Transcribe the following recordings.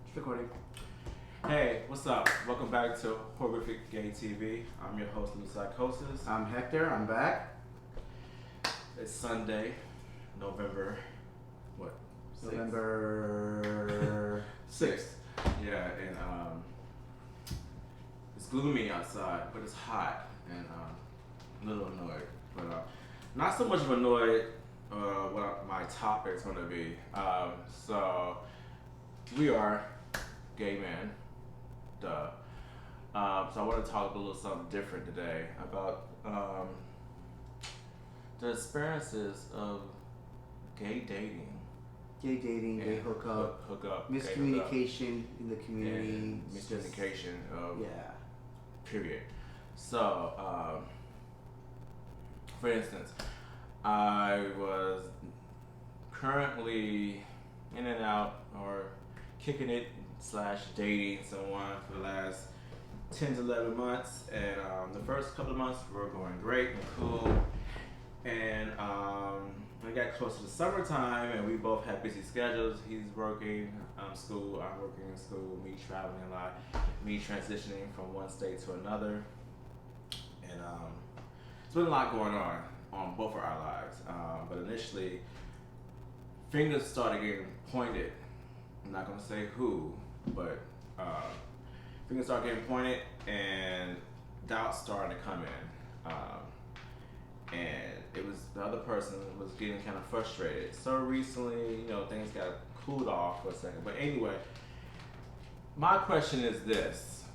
It's recording. Hey, what's up? Welcome back to Horrorific-GayTV. I'm your host, Lou Psychosis. I'm Hector. I'm back. It's Sunday, November, what? 6th? November 6th. Yeah, and it's gloomy outside, but it's hot, and I'm a little annoyed. But not so much of annoyed what my topic's gonna be. So we are gay men. Duh. So I want to talk a little something different today about the experiences of gay dating. Gay dating, gay hookup, miscommunication in the community. Miscommunication of yeah. Period. So, for instance, I was currently in and out or kicking it / dating someone for the last 10 to 11 months, and the first couple of months were going great and cool, and we got close to the summertime and we both had busy schedules. He's working school, I'm working in school, me traveling a lot, me transitioning from one state to another, and it's been a lot going on both of our lives, but initially fingers started getting pointed. I'm not gonna say who, but fingers started getting pointed and doubts started to come in, and it was the other person was getting kind of frustrated. So recently, things got cooled off for a second. But anyway, my question is this: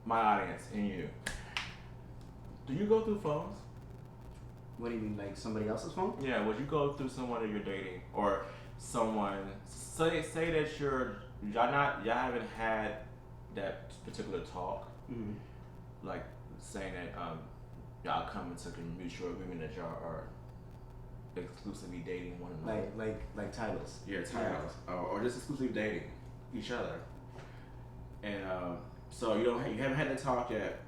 my audience and you, do you go through phones? What do you mean, like somebody else's phone? Yeah, would you go through someone that you're dating or someone? Say that y'all haven't had that particular talk, like saying that y'all come into a mutual agreement that y'all are exclusively dating one another. Like titles. Yeah, titles, or just exclusively dating each other. And so you haven't had that talk yet.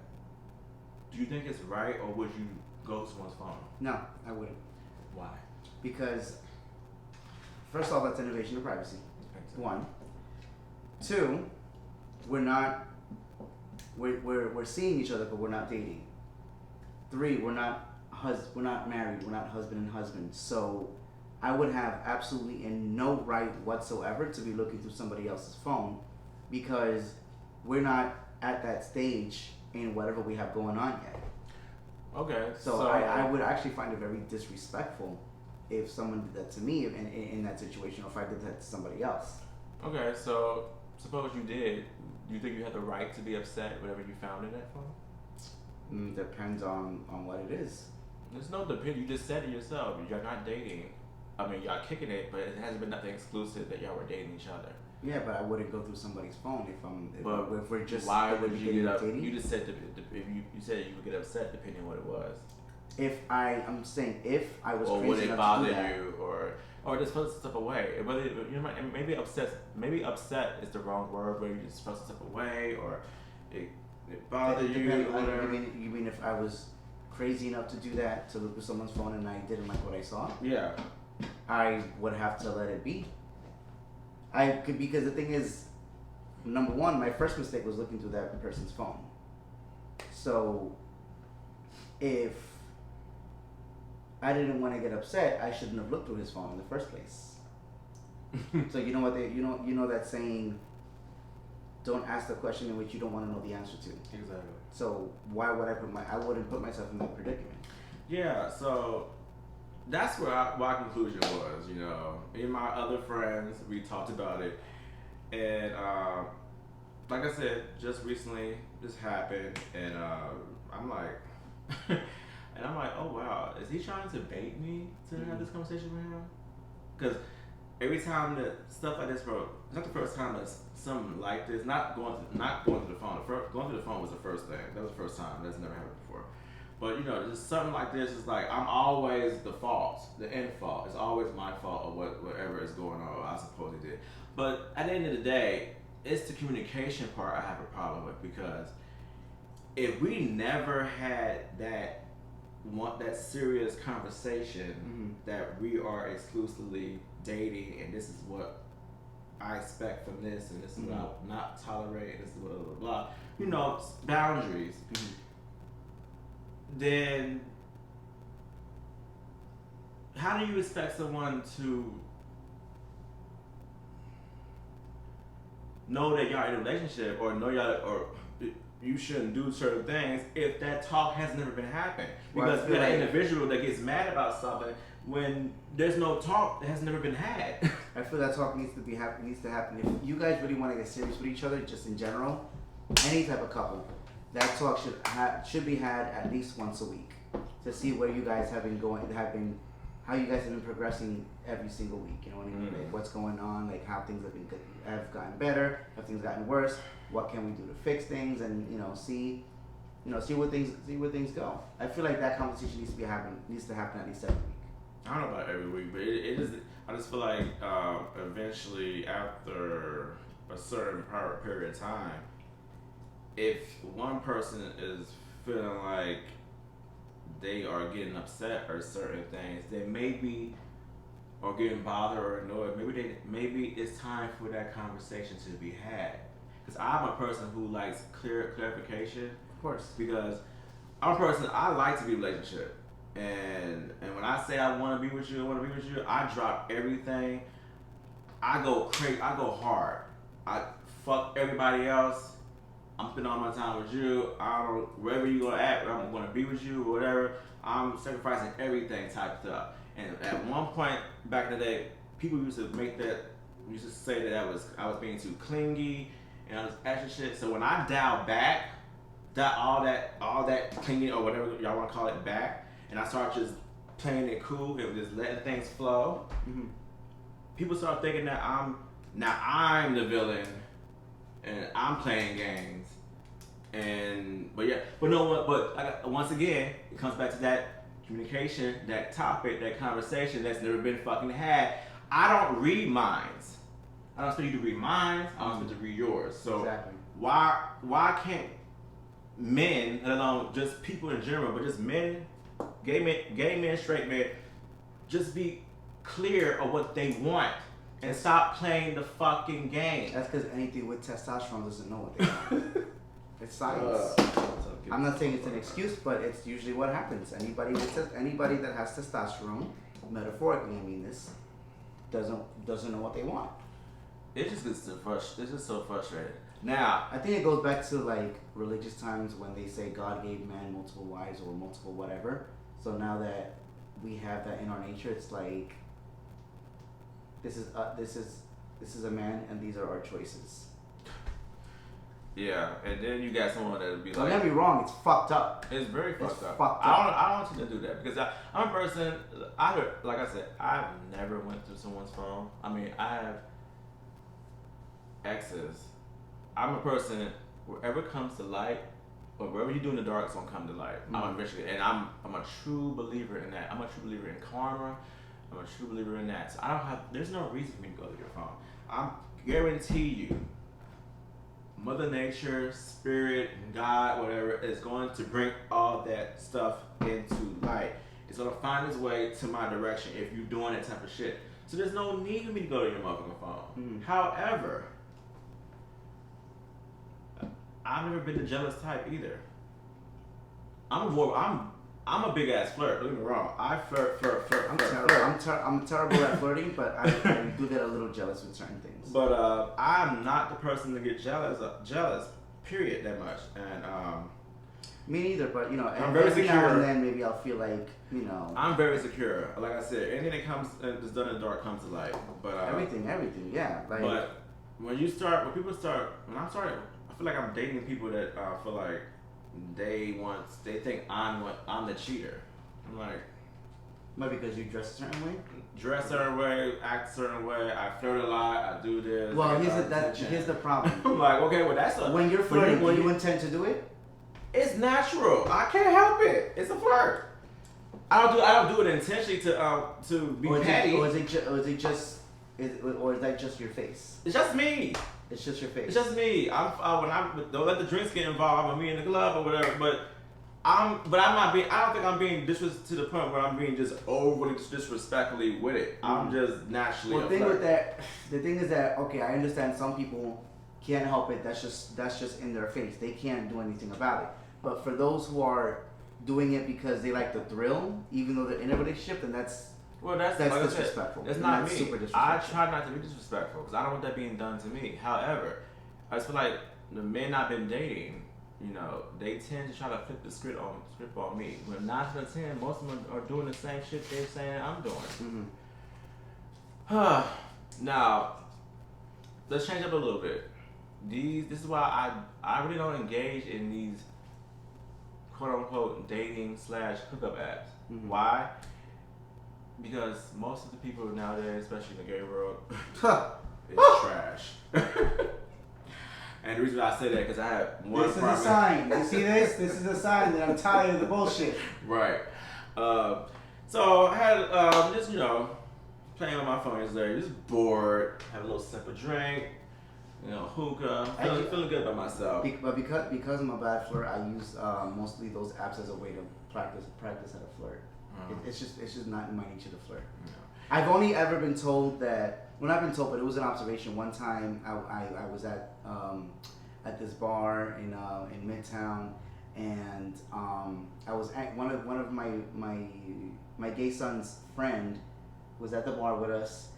Do you think it's right, or would you go to someone's phone? No, I wouldn't. Why? Because first off, that's invasion of privacy. Exactly. 1. 2, we're seeing each other, but we're not dating. 3, we're not married. We're not husband and husband. So I would have absolutely no right whatsoever to be looking through somebody else's phone, because we're not at that stage in whatever we have going on yet. Okay. So I would actually find it very disrespectful if someone did that to me in that situation, or if I did that to somebody else. Okay, so suppose you did. Do you think you had the right to be upset whatever you found in that phone? Depends on what it is. There's no depend. You just said it yourself. You're not dating. I mean, y'all kicking it, but it hasn't been nothing exclusive that y'all were dating each other. Yeah, but I wouldn't go through somebody's phone if we're just. Why would you get up? Dating? You just said you said you would get upset depending on what it was. I'm saying if I was or crazy would it enough bother to do that, you, or just put stuff away? Whether maybe upset is the wrong word, but you just put stuff away, or it bothered you. You mean if I was crazy enough to do that, to look at someone's phone and I didn't like what I saw? Yeah. I would have to let it be. Because the thing is, number one, my first mistake was looking through that person's phone. So if I didn't want to get upset, I shouldn't have looked through his phone in the first place. So you know what you know that saying, don't ask the question in which you don't want to know the answer to. Exactly. So why would I wouldn't put myself in that predicament. Yeah, so that's where my conclusion was. Me and my other friends, we talked about it, and like I said, just recently this happened, and I'm like, oh wow, is he trying to bait me to have this conversation with him? Because every time that stuff like this, bro, it's not the first time that something like this, not going through the phone. Going through the phone was the first thing. That was the first time. That's never happened before. But just something like this is like I'm always the end fault. It's always my fault or whatever is going on. I suppose it did. But at the end of the day, it's the communication part I have a problem with, because if we never had that serious conversation that we are exclusively dating and this is what I expect from this, and this is what I will not tolerate, this is blah, blah, blah. You know, boundaries. Then how do you expect someone to know that y'all in a relationship, or know y'all, or you shouldn't do certain things if that talk has never been happened? Because well, you're an individual that gets mad about something when there's no talk that has never been had. I feel that talk needs to happen. If you guys really want to get serious with each other, just in general, any type of couple, that talk should be had at least once a week to see where you guys how you guys have been progressing every single week. You know what I mean? Like what's going on, like how things have gotten better, have things gotten worse, what can we do to fix things, and see where things go. I feel like that conversation needs to happen at least every week. I don't know about every week, but it is. I just feel like eventually, after a certain period of time, if one person is feeling like they are getting upset or certain things, then maybe, or getting bothered or annoyed, maybe it's time for that conversation to be had. Because I'm a person who likes clarification. Of course. Because I'm a person, I like to be in a relationship. And when I say I want to be with you, I drop everything. I go crazy, I go hard. I fuck everybody else. I'm spending all my time with you. Wherever you gonna at, I'm gonna be with you or whatever. I'm sacrificing everything type stuff. And at one point back in the day, people used to say that I was being too clingy and all this extra shit. So when I dial back, all that clinging or whatever y'all wanna call it back, and I start just playing it cool and just letting things flow, people start thinking that I'm the villain and I'm playing games. But once again, it comes back to that communication, that topic, that conversation that's never been fucking had. I don't read minds. I don't expect you to read minds. I don't expect you to read yours. So exactly. Why can't men, let alone just people in general, but just men, gay men, straight men, just be clear of what they want and stop playing the fucking game? That's because anything with testosterone doesn't know what they want. It's science. I'm not saying it's an excuse, but it's usually what happens. Anybody that has testosterone, metaphorically, I mean this, doesn't know what they want. It's just so frustrating. Now, I think it goes back to like religious times when they say God gave man multiple wives or multiple whatever. So now that we have that in our nature, it's like this is a man and these are our choices. Yeah, and then you got someone that'll be like, don't get me wrong, it's fucked up. It's very fucked up. Fucked up. I don't want you to do that because I'm a person. Like I said, I've never went through someone's phone. I mean, I have exes. I'm a person. Wherever it comes to light, or wherever you do in the dark, it's gonna come to light. I'm a true believer in that. I'm a true believer in karma. I'm a true believer in that. So there's no reason for me to go to your phone. I guarantee you, Mother Nature, Spirit, God, whatever, is going to bring all that stuff into light. It's going to find its way to my direction if you're doing that type of shit. So there's no need for me to go to your motherfucking phone. However, I've never been the jealous type either. I'm a big ass flirt. Don't get me wrong. I flirt. I'm terrible at flirting, but I do get a little jealous with certain things. But I'm not the person to get jealous. Period. That much. And me neither. But I'm very every secure. now and then maybe I'll feel like I'm very secure. Like I said, anything that's done in the dark comes to light. But everything. Yeah. Like, but when I started, I feel like I'm dating people that feel like they think I'm the cheater. I'm like, maybe because you dress a certain way. Dress a certain way, act a certain way. I flirt a lot. I do this. Well, here's the problem. I'm like, okay, well that's when you're flirting, do you intend to do it? It's natural. I can't help it. It's a flirt. I don't do it intentionally to be petty. Or is that just your face? It's just me. It's just your face. It's just me. Don't let the drinks get involved with me in the club or whatever. But But I'm not being. I don't think I'm being to the point where I'm being just overly disrespectfully with it. I'm just naturally. Well, the thing is that okay, I understand some people can't help it. That's just in their face. They can't do anything about it. But for those who are doing it because they like the thrill, even though they're in a relationship, then that's like disrespectful. That's not that's me. Super disrespectful. I try not to be disrespectful because I don't want that being done to me. However, I just feel like the men I've been dating, they tend to try to flip the script on me. When 9 out of 10, most of them are doing the same shit they're saying I'm doing. Now, let's change up a little bit. This is why I really don't engage in these quote unquote dating / hookup apps. Why? Because most of the people nowadays, especially in the gay world, is trash. And the reason why I say that because I have one. This is a sign. You see this? This is a sign that I'm tired of the bullshit. Right. So I had just playing on my phone yesterday, just bored, have a little sip of drink, hookah, feeling good about myself. But because I'm a bad flirt, I use mostly those apps as a way to practice how to flirt. It's just not in my nature to flirt. Yeah. I've only ever been told that. Well, not been told, but it was an observation. One time, I was at this bar in Midtown, and I was at one of my gay son's friend was at the bar with us,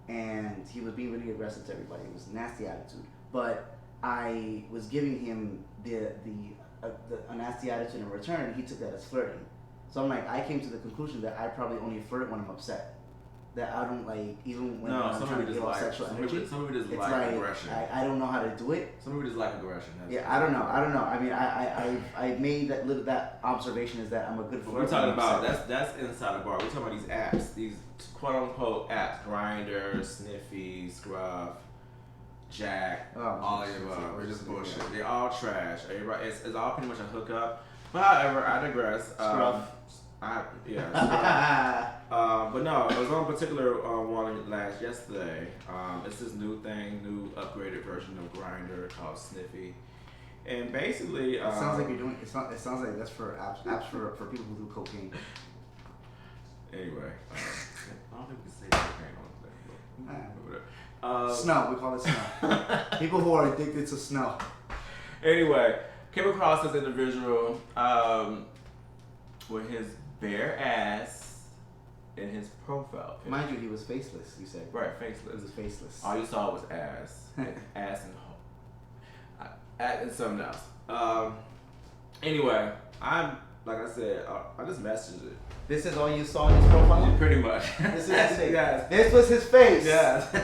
and he was being really aggressive to everybody. It was a nasty attitude, but I was giving him a nasty attitude in return, and he took that as flirting. So I'm like, I came to the conclusion that I probably only flirt when I'm upset. That I don't like, even when I'm trying to give off sexual energy. Some people just it's like aggression. I don't know how to do it. Some people just like aggression. I don't know. I mean, I made that observation is that I'm a good flirter. We're talking about that's inside the bar. We're talking about these apps, these quote unquote apps, Grindr, Sniffy, Scruff, Jack, all of them. We're just bullshit. Yeah. They're all trash. Everybody, it's all pretty much a hookup. But however, I digress. Scruff. But no, it was on a particular one yesterday. It's this new upgraded version of Grindr called Sniffy, and basically it sounds like you're doing. It sounds like that's for apps for people who do cocaine. Anyway, I don't think we can say cocaine on the thing. Snow, we call it snow. People who are addicted to snow. Anyway, came across this individual with his bare ass in his profile picture. Mind you, he was faceless, you said. Right, faceless. He was faceless. All you saw was ass. Ass and something else. Anyway, like I said, I just messaged it. This is all you saw in his profile? Yeah, pretty much. This is his face. Yes. This was his face. Yes.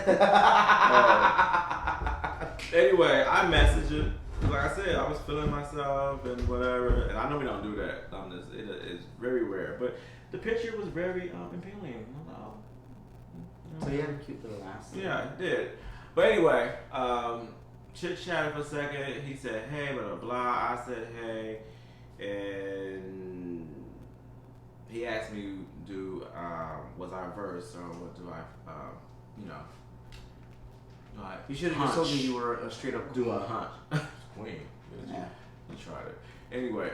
Anyway, I messaged it. Like I said, I was feeling myself and whatever, and I know we don't do that. It's very rare, but the picture was very appealing. So you had a cute little ass. Yeah, it did. But anyway, chit chatted for a second. He said, "Hey," blah blah blah. I said, "Hey," and he asked me, was I verse or what do I, You should have just told me you were a straight up do a hunch. Queen. Yeah. You tried it. Anyway,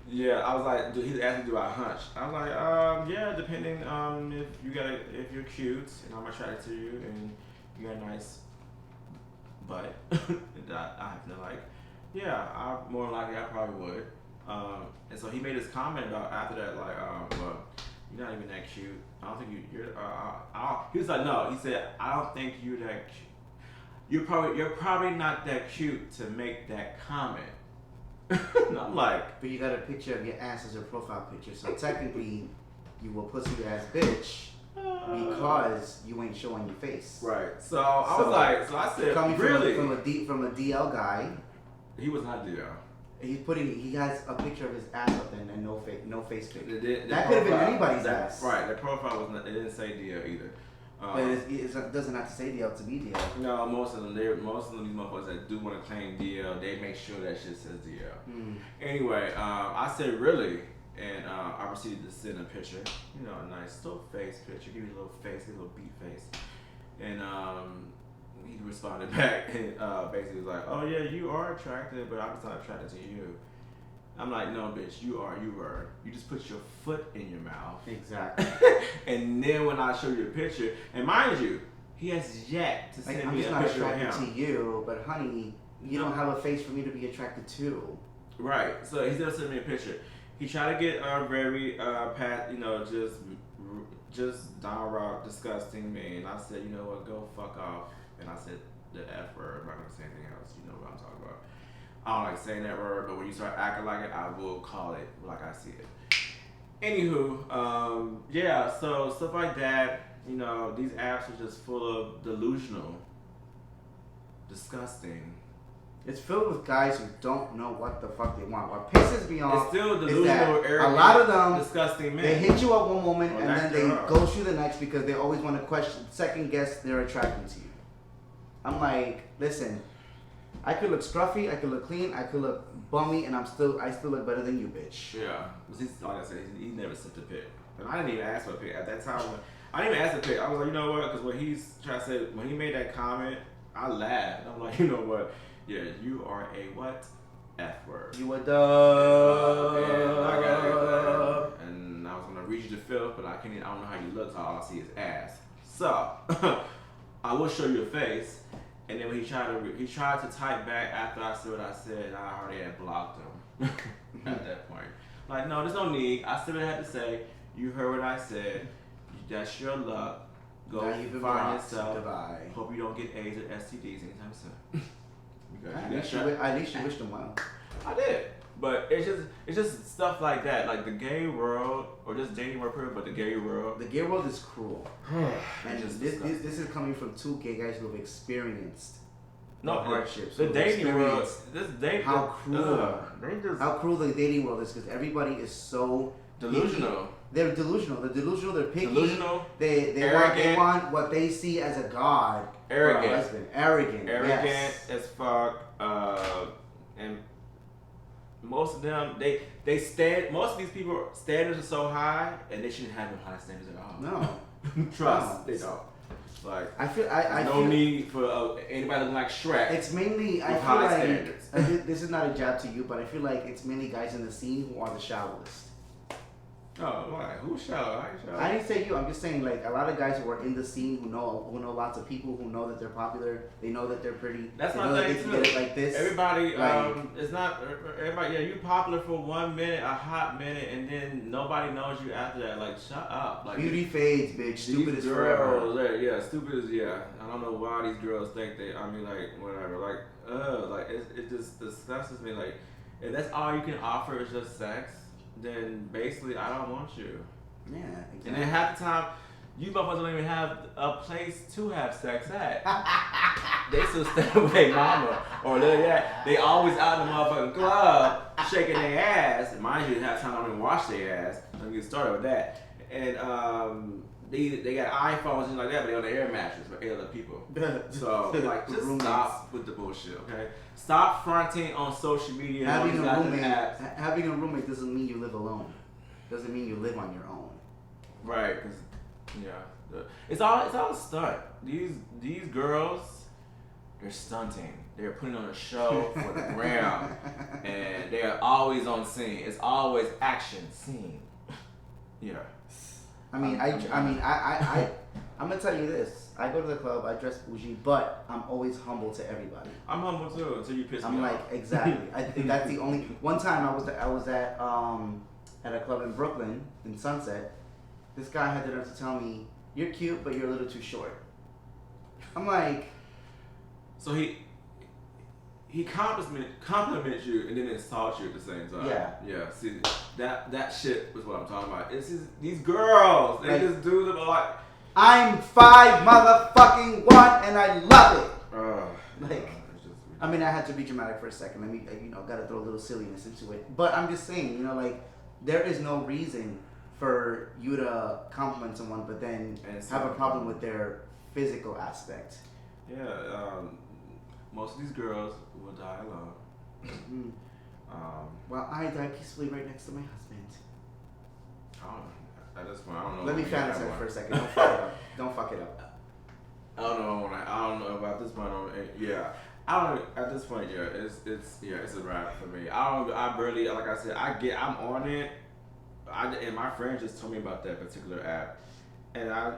yeah, I was like, he asked me, do I hunch? I was like, yeah, depending if you're cute and I'm attracted to you and you got a nice butt that I happen to like, yeah, more than likely I probably would. And so he made this comment about after that, like, well, you're not even that cute. I don't think you're. He was like, no. He said, I don't think you're that cute. You're probably not that cute to make that comment. And I'm like, but you got a picture of your ass as your profile picture, so technically you a pussy ass bitch because you ain't showing your face. Right. So I said, coming really? from a DL guy. He was not DL. He has a picture of his ass up there and no face pic. That profile, could have been anybody's ass. Right. The profile was not. It didn't say DL either. But it doesn't have to say DL to be DL. No, most of them these motherfuckers that do want to claim DL, they make sure that shit says DL. Anyway, I said really, and I proceeded to send a picture, a nice little face picture, give me a little face, a little beat face, and he responded back and basically was like, "Oh yeah, you are attractive, but I'm just not attracted to you." I'm like, no, bitch, you were. You just put your foot in your mouth. Exactly. And then when I show you a picture, and mind you, he has yet to send me a picture of him. I'm just not attracted to you, but honey, you don't have a face for me to be attracted to. Right. So he's gonna send me a picture. He tried to get very just downright disgusting me, and I said, you know what, go fuck off. And I said the F word. I'm not gonna say anything else. You know what I'm talking about. I don't like saying that word, but when you start acting like it, I will call it like I see it. Anywho, yeah, so stuff like that, you know, these apps are just full of delusional, disgusting. It's filled with guys who don't know what the fuck they want. What pisses me off it's still delusional, a arrogant, lot of them, disgusting men. They hit you up one moment and then they up. ghost you the next because they always want to second guess they're attracted to you. I'm like, listen, I could look scruffy, I could look clean, I could look bummy, and I still look better than you, bitch. Yeah, like I said, he never sent the pic, and I didn't even ask for a pic at that time. I didn't even ask for a pic. I was like, you know what? Because when he's trying to say, when he made that comment, I laughed. And I'm like, you know what? Yeah, you are a what? F word. You a dub. I got it. And I was gonna read you the filth, but I don't know how you look, so all I see is ass. So I will show you a face. And then when he tried to type back after I said what I said, I already had blocked him at that point. Like, no, there's no need. I said what I had to say. You heard what I said. That's your luck. Go find yourself. Goodbye. Hope you don't get AIDS or STDs anytime soon. At least you wished them well. I did. But it's just stuff like that. Like the gay world, or just dating world period, but the gay world. The gay world is cruel. And this is coming from two gay guys who have experienced hardships. The dating world. How cruel. How cruel the dating world is because everybody is so delusional. Picky. They're delusional. They're delusional. They're picky. Delusional. They want what they see as a god. Arrogant. For a husband. Arrogant. Arrogant as fuck. And most of them, most of these people, standards are so high, and they shouldn't have no high standards at all. No. Trust, they don't. Like, I feel need for anybody looking like Shrek. It's mainly, I feel like, this is not a jab to you, but I feel like it's mainly guys in the scene who are the shallowest. Oh, why? Who's shallow? How you shallow? I didn't say you. I'm just saying, like, a lot of guys who are in the scene who know lots of people, who know that they're popular, they know that they're pretty. That's they my know thing that they too. can get it like this. Everybody, it's not everybody. Yeah, you popular for 1 minute, a hot minute, and then nobody knows you after that. Like, shut up. Like, beauty fades, bitch. Stupid is forever. Yeah, stupid is I don't know why these girls think they. I mean, like, whatever. Like, it just disgusts me. Like, if that's all you can offer is just sex, then basically I don't want you. Yeah, exactly. And then half the time, you motherfuckers don't even have a place to have sex at. They still stay away, mama. Or they always out in the motherfucking club shaking their ass. And mind you, half the time I don't even wash their ass. Let me get started with that. And they got iPhones and like that, but they on the air mattress for 8 other people. So like, just stop with the bullshit, okay? Stop fronting on social media. Having a roommate doesn't mean you live alone. Doesn't mean you live on your own. Right, cause it's all a stunt. These girls, they're stunting. They're putting on a show for the gram, and they are always on scene. It's always action scene. Yeah. I'm gonna tell you this. I go to the club. I dress bougie, but I'm always humble to everybody. I'm humble too until you piss me off. I'm like, exactly. I think that's the only. One time I was at a club in Brooklyn in Sunset. This guy had the nerve to tell me, "You're cute, but you're a little too short." I'm like, so he compliments you and then insults you at the same time. Yeah. See, that shit was what I'm talking about. It's just, these girls, they just do them like, I'm 5 motherfucking 1 and I love it. I mean, I had to be dramatic for a second. I mean, gotta throw a little silliness into it. But I'm just saying, there is no reason for you to compliment someone, but then have a problem with their physical aspect. Yeah, most of these girls will die alone. Well, I die peacefully right next to my husband. At this point, I don't know. Let me fantasize for a second. Don't fuck it up. I don't know about this point. Yeah, I don't. At this point, yeah, it's a wrap for me. I barely, like I said, I'm on it. And my friend just told me about that particular app, and I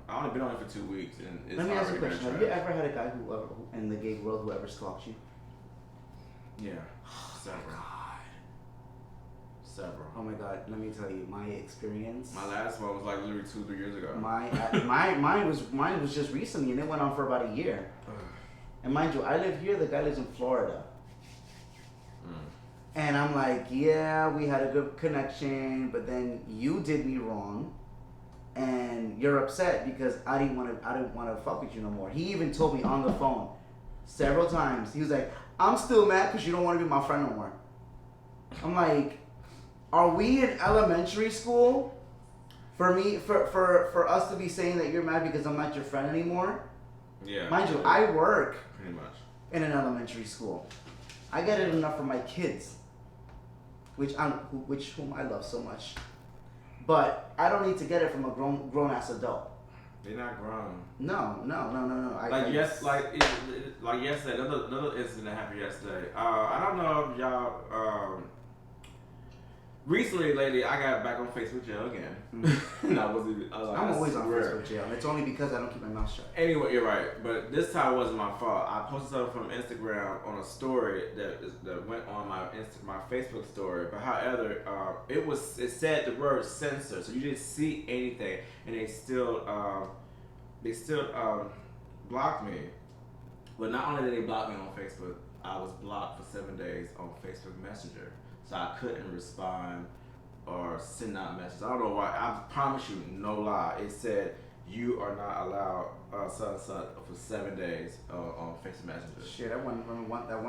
only been on it for 2 weeks, and it's Let me ask you a already question. Have you ever had a guy who in the gay world who ever stalked you? Yeah, several. Several. Oh my God! Let me tell you my experience. My last one was like literally 2-3 years ago. Mine was just recently, and it went on for about a year. And mind you, I live here. The guy lives in Florida. And I'm like, yeah, we had a good connection, but then you did me wrong, and you're upset because I didn't want to fuck with you no more. He even told me on the phone several times. He was like, I'm still mad because you don't want to be my friend no more. I'm like, are we in elementary school? For us to be saying that you're mad because I'm not your friend anymore? Yeah. Mind you, I work pretty much in an elementary school. I get it enough for my kids, whom I love so much. But I don't need to get it from a grown ass adult. They're not grown. No. Like yesterday, another incident that happened yesterday. I don't know if y'all. Recently, lately, I got back on Facebook jail again. And I'm always on Facebook jail. It's only because I don't keep my mouth shut. Anyway, you're right, but this time it wasn't my fault. I posted something from Instagram on a story that went on my Facebook story. But however, it said the word censor, so you didn't see anything, and they still blocked me. But not only did they block me on Facebook, I was blocked for 7 days on Facebook Messenger. So I couldn't respond or send out messages. I don't know why. I promise you, no lie. It said you are not allowed for 7 days on Facebook Messenger. Shit, that one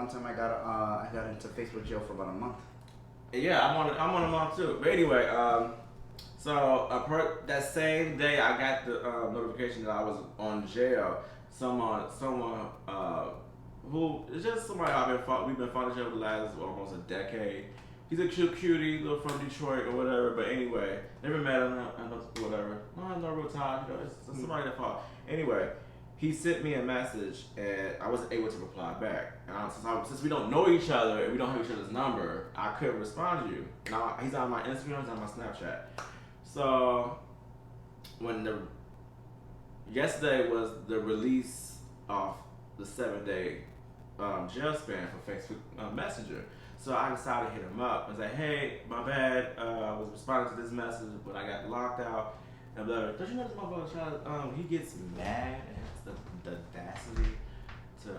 time I got into Facebook jail for about a month. Yeah, I'm on a month too. But anyway, that same day I got the notification that I was on jail. Someone who is just somebody we've been following each other the last almost a decade. He's a cute cutie, little from Detroit or whatever. But anyway, never met him. Whatever. No real time. It's somebody that fought. Anyway, he sent me a message and I wasn't able to reply back. Since we don't know each other and we don't have each other's number, I couldn't respond to you. Now he's on my Instagram, he's on my Snapchat. So yesterday was the release of the 7-day jail span for Facebook Messenger. So I decided to hit him up and say, hey, my bad, I was responding to this message, but I got locked out. And blah, blah. Don't you know this motherfucker child? He gets mad and has the audacity to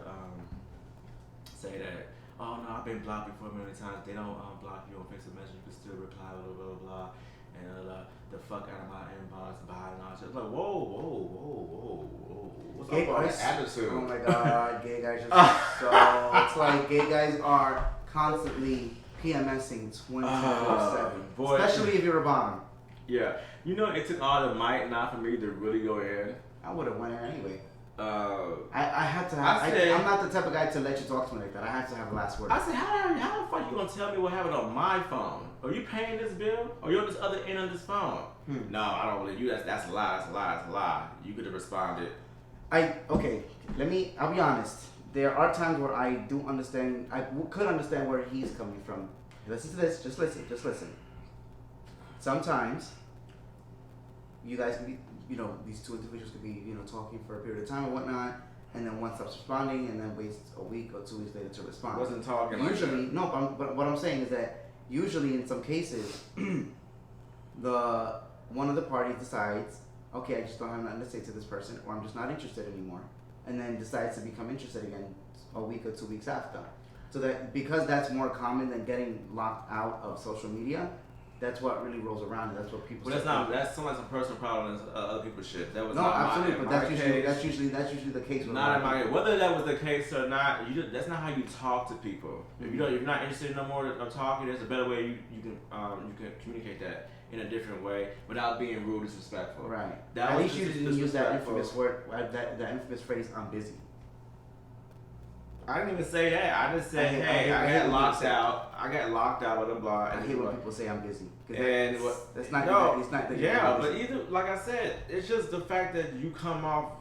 say that, oh no, I've been blocked before many times. They don't block you on Facebook Messenger, you can still reply, blah, blah, blah, blah. And the fuck out of my inbox, bye, and all that shit. It's like, whoa. What's up with that attitude? Oh my God, gay guys are it's like gay guys are constantly PMSing 24/7. Especially if you're a bottom. Yeah. You know, it took all the might not for me to really go in. I would have went in anyway. I had to have. I'm not the type of guy to let you talk to me like that. I have to have the last word. I said, how the fuck you gonna tell me what happened on my phone? Are you paying this bill? Or you on this other end of this phone? No, I don't believe you. That's a lie. That's a lie. You could have responded. I'll be honest. There are times where I do understand. I could understand where he's coming from. Listen to this. Just listen. Sometimes you guys can be, these two individuals could be, talking for a period of time and whatnot, and then one stops responding, and then waits a week or 2 weeks later to respond. Wasn't talking usually, like that. No, but what I'm saying is that usually in some cases, one of the parties decides, okay, I just don't have nothing to say to this person, or I'm just not interested anymore, and then decides to become interested again a week or 2 weeks after. So that because that's more common than getting locked out of social media, that's what really rolls around, and that's what people. But that's some personal problem. Other people's shit. That was no, not absolutely. My, but in that's usually the case. Not in my case. Whether that was the case or not, that's not how you talk to people. If you're not interested no more of talking, there's a better way you can communicate that in a different way without being rude, disrespectful. Right. At least you didn't use that infamous word, that infamous phrase, "I'm busy." I didn't even say that. I just said, I got locked out. I got locked out with a blah. I hate when people say I'm busy. And that's not. No, it's not. Yeah, but either like I said, it's just the fact that you come off.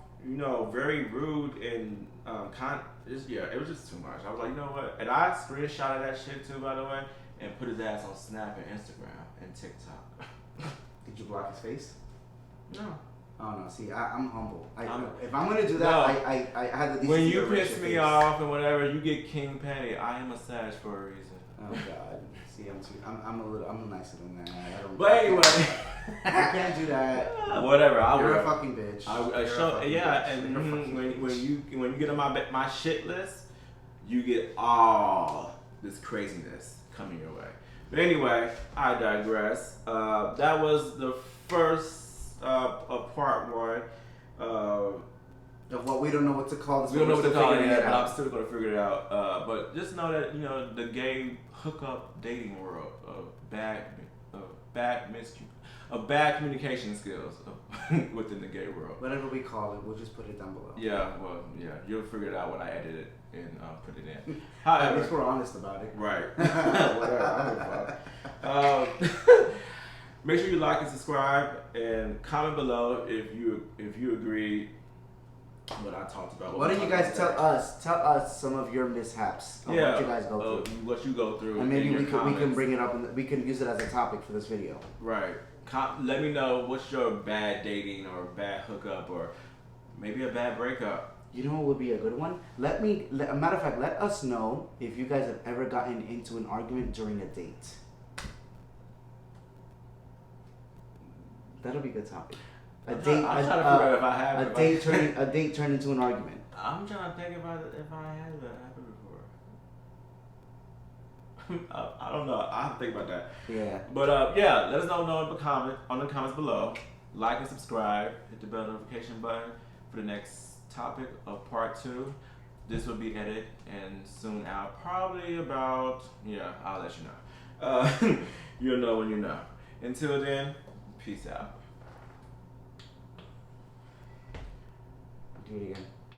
very rude and it was just too much. I was like, you know what? And I screenshotted that shit too, by the way, and put his ass on Snap and Instagram and TikTok. Did you block his face? No. Oh no, see, I'm humble. If I'm gonna do that, I have the decency. When you to erase piss your me face. off and whatever, you get King Penny. I am a Sag for a reason. Oh God, see, I'm nicer than that. I don't. But anyway, I can't do that. Whatever. You're a fucking bitch. When you get on my shit list, you get all this craziness coming your way. But anyway, I digress. That was the first of part one. Of what we don't know what to call this. We don't know what to call it yet, but I'm out. still gonna figure it out. But just know that the gay hookup dating world of bad communication skills within the gay world. Whatever we call it, we'll just put it down below. Yeah, well, yeah, you'll figure it out when I edit it and put it in. At least we're honest about it. Right. Whatever. I don't give a fuck. Make sure you like and subscribe and comment below if you agree what I talked about. Why don't you guys tell us some of your mishaps of what you guys go through. What you go through. And maybe we can bring it up and we can use it as a topic for this video. Right. Let me know what's your bad dating or bad hookup or maybe a bad breakup. You know what would be a good one? Matter of fact, let us know if you guys have ever gotten into an argument during a date. That'll be a good topic. I'm trying to figure out if I have a date turned into an argument. I'm trying to think about if I had that happen before. I don't know. I have to think about that. Yeah. But let us know in the comments below. Like and subscribe. Hit the bell notification button for the next topic of part 2. This will be edited and soon out. Probably about I'll let you know. You'll know when you know. Until then, peace out. Do it again.